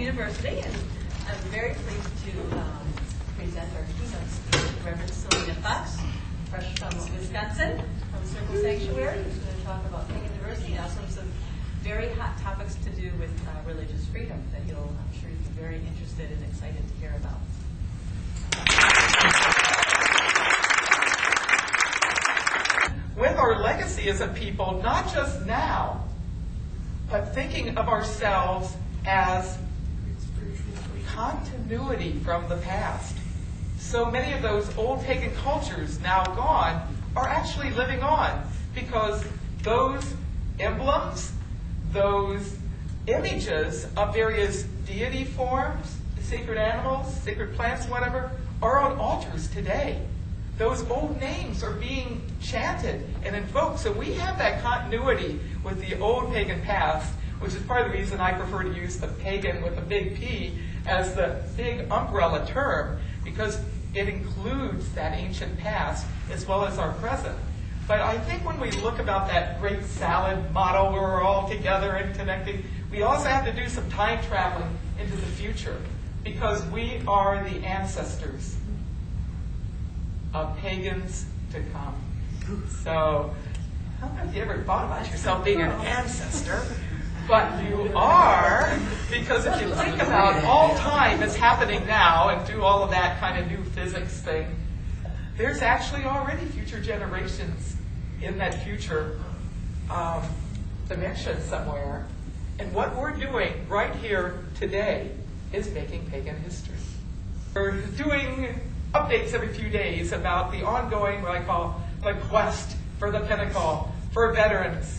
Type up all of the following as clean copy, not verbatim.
University, and I'm very pleased to present our keynote speaker, Reverend Selena Fox, fresh from Wisconsin, from Circle Sanctuary, who's going to talk about pagan diversity and also some very hot topics to do with religious freedom that I'm sure you'll be very interested and excited to hear about. With our legacy as a people, not just now, but thinking of ourselves as continuity from the past. So many of those old pagan cultures now gone are actually living on because those emblems, those images of various deity forms, sacred animals, sacred plants, whatever, are on altars today. Those old names are being chanted and invoked. So we have that continuity with the old pagan past, which is part of the reason I prefer to use the pagan with a big P as the big umbrella term, because it includes that ancient past as well as our present. But I think when we look about that great salad model where we're all together and connecting, we also have to do some time traveling into the future, because we are the ancestors of pagans to come. So, I don't know if you ever thought about yourself being an ancestor, but you are, because if you think about all time is happening now and do all of that kind of new physics thing, there's actually already future generations in that future dimension somewhere. And what we're doing right here today is making pagan history. We're doing updates every few days about the ongoing, what I call the quest for the Pentacle, for veterans.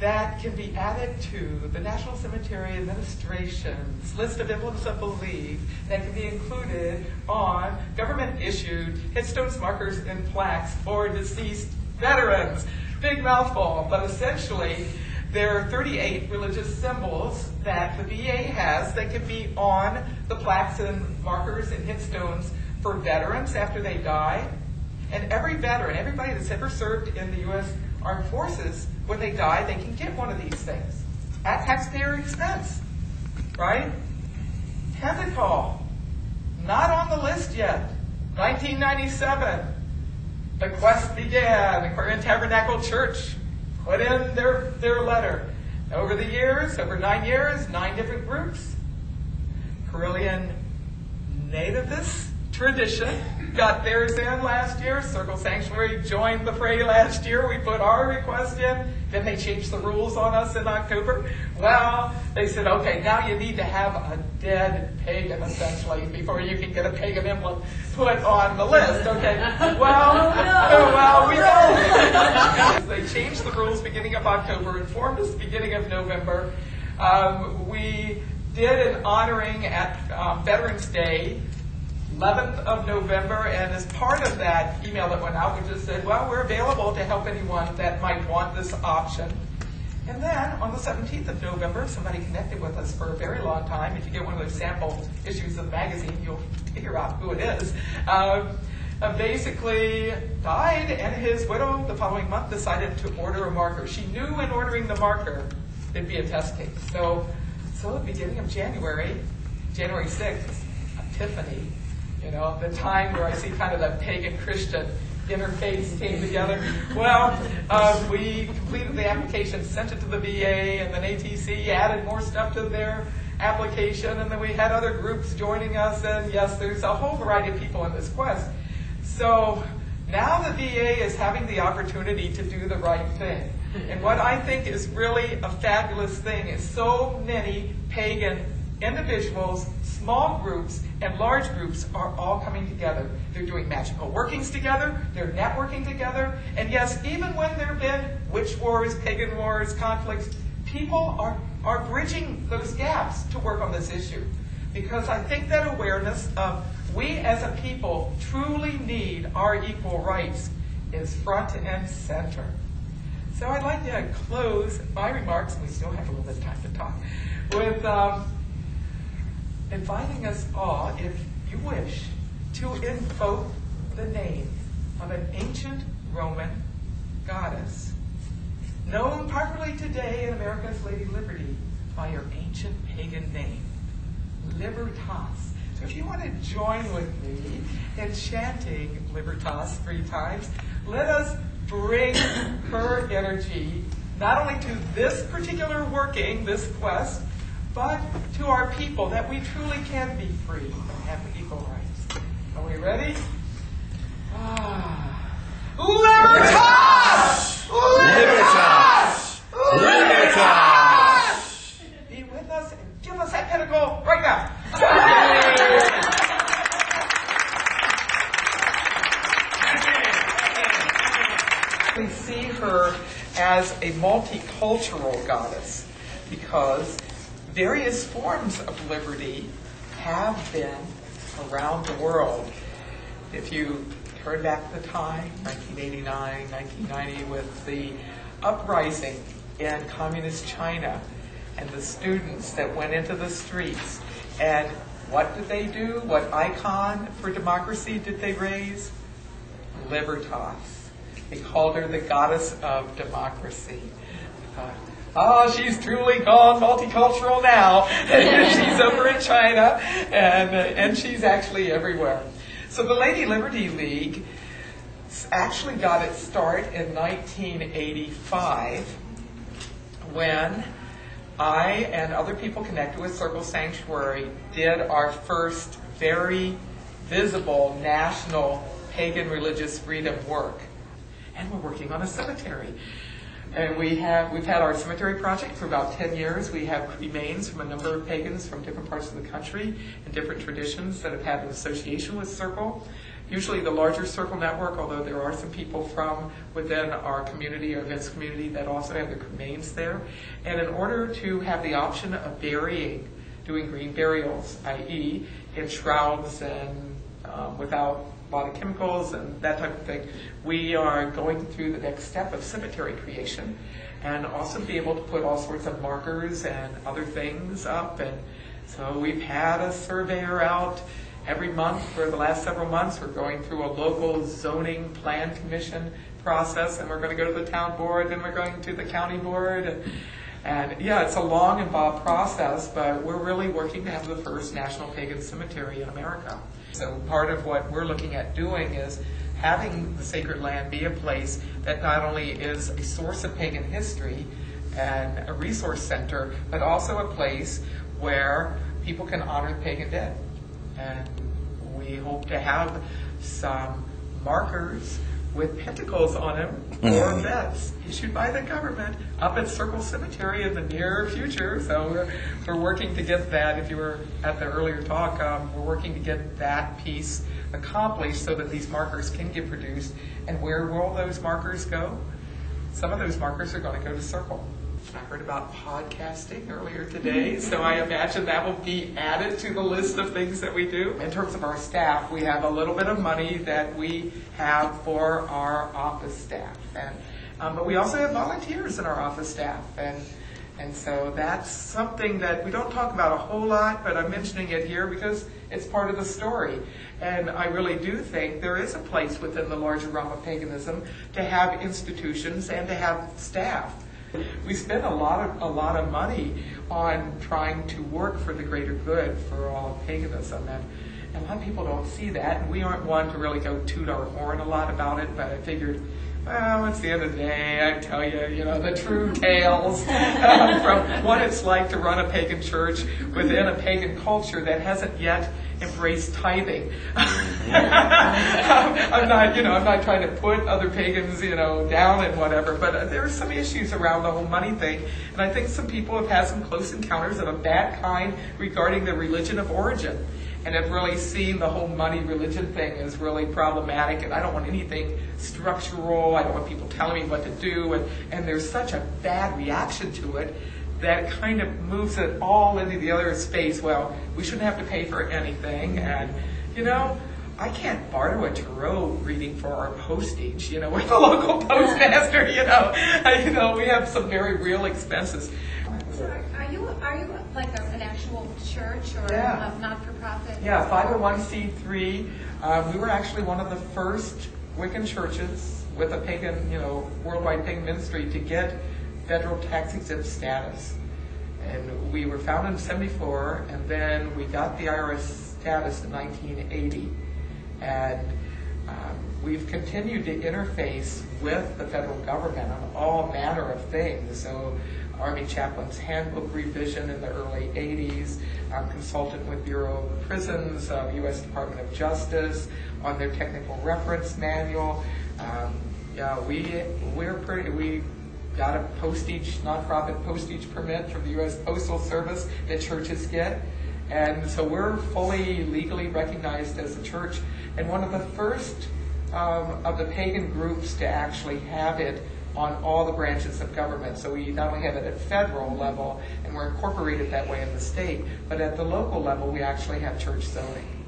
That can be added to the National Cemetery Administration's list of emblems of belief that can be included on government-issued headstones, markers, and plaques for deceased veterans. Big mouthful, but essentially there are 38 religious symbols that the VA has that can be on the plaques and markers and headstones for veterans after they die. And every veteran, everybody that's ever served in the U.S. Armed Forces, when they die, they can get one of these things at taxpayer expense, right? Pentacle, not on the list yet. 1997, the quest began. The Correllian Tabernacle Church put in their letter. Over the years, over 9 years, 9 different groups. Correllian nativist tradition got theirs in last year. Circle Sanctuary joined the fray last year. We put our request in. Then they changed the rules on us in October. Well, they said, okay, now you need to have a dead pagan, essentially, before you can get a pagan emblem put on the list. Okay, well, we know. They changed the rules beginning of October, informed us beginning of November. We did an honoring at Veterans Day, 11th of November, and as part of that email that went out, we just said, well, we're available to help anyone that might want this option. And then on the 17th of November, somebody connected with us for a very long time. If you get one of those sample issues of the magazine, you'll figure out who it is. Basically died, and his widow the following month decided to order a marker. She knew in ordering the marker there'd be a test case. So at the beginning of January 6th, Epiphany, you know, the time where I see kind of the pagan Christian interface came together. Well, we completed the application, sent it to the VA, and then ATC added more stuff to their application, and then we had other groups joining us, and yes, there's a whole variety of people in this quest. So now the VA is having the opportunity to do the right thing. And what I think is really a fabulous thing is so many pagan individuals, small groups, and large groups are all coming together. They're doing magical workings together, they're networking together, and yes, even when there have been witch wars, pagan wars, conflicts, people are bridging those gaps to work on this issue. Because I think that awareness of we as a people truly need our equal rights is front and center. So I'd like to close my remarks, and we still have a little bit of time to talk, with inviting us all, if you wish, to invoke the name of an ancient Roman goddess, known popularly today in America as Lady Liberty, by your ancient pagan name, Libertas. So if you want to join with me in chanting Libertas 3 times, let us bring her energy not only to this particular working, this quest, but to our people, that we truly can be free and have equal rights. Are we ready? Libertas! Libertas! Libertas! Be with us and give us that pentacle right now. We see her as a multicultural goddess because various forms of liberty have been around the world. If you turn back the time, 1989, 1990, with the uprising in communist China and the students that went into the streets, and what did they do? What icon for democracy did they raise? Libertas. They called her the goddess of democracy. She's truly gone multicultural now. She's over in China, and she's actually everywhere. So the Lady Liberty League actually got its start in 1985 when I and other people connected with Circle Sanctuary did our first very visible national pagan religious freedom work. And we're working on a cemetery. And we've had our cemetery project for about 10 years. We have remains from a number of pagans from different parts of the country and different traditions that have had an association with Circle. Usually the larger Circle network, although there are some people from within our community, our events community, that also have their remains there. And in order to have the option of doing green burials, i.e. in shrouds and without a lot of chemicals and that type of thing, we are going through the next step of cemetery creation and also be able to put all sorts of markers and other things up. And so we've had a surveyor out every month for the last several months. We're going through a local zoning plan commission process, and we're going to go to the town board, then we're going to the county board. And yeah, it's a long, involved process, but we're really working to have the first national pagan cemetery in America. So part of what we're looking at doing is having the sacred land be a place that not only is a source of pagan history and a resource center, but also a place where people can honor the pagan dead. And we hope to have some markers with pentacles on them or vets issued by the government up at Circle Cemetery in the near future. So we're working to get that. If you were at the earlier talk, we're working to get that piece accomplished so that these markers can get produced. And where will those markers go? Some of those markers are going to go to Circle. I heard about podcasting earlier today, so I imagine that will be added to the list of things that we do. In terms of our staff, we have a little bit of money that we have for our office staff, but we also have volunteers in our office staff, and so that's something that we don't talk about a whole lot, but I'm mentioning it here because it's part of the story. And I really do think there is a place within the larger realm of paganism to have institutions and to have staff. We spend a lot of money on trying to work for the greater good for all of paganism, and a lot of people don't see that, and we aren't one to really go toot our horn a lot about it, but I figured, well, it's the end of the day, I tell you, the true tales from what it's like to run a pagan church within a pagan culture that hasn't yet embraced tithing. I'm not trying to put other pagans, down and whatever, but there are some issues around the whole money thing, and I think some people have had some close encounters of a bad kind regarding the religion of origin, and have really seen the whole money religion thing as really problematic, and I don't want anything structural. I don't want people telling me what to do, and there's such a bad reaction to it that kind of moves it all into the other space. Well, we shouldn't have to pay for anything, and I can't barter a tarot reading for our postage, with the local postmaster, we have some very real expenses. So are you like an actual church or a not-for-profit? Yeah, 501c3. We were actually one of the first Wiccan churches with a pagan, worldwide pagan ministry to get federal tax exempt status. And we were founded in 1974, and then we got the IRS status in 1980. And we've continued to interface with the federal government on all manner of things. So Army Chaplain's Handbook revision in the early 80s, consultant with Bureau of Prisons, U.S. Department of Justice on their technical reference manual. We got a nonprofit postage permit from the U.S. Postal Service that churches get. And so we're fully legally recognized as a church, and one of the first of the pagan groups to actually have it on all the branches of government. So we not only have it at federal level, and we're incorporated that way in the state, but at the local level we actually have church zoning.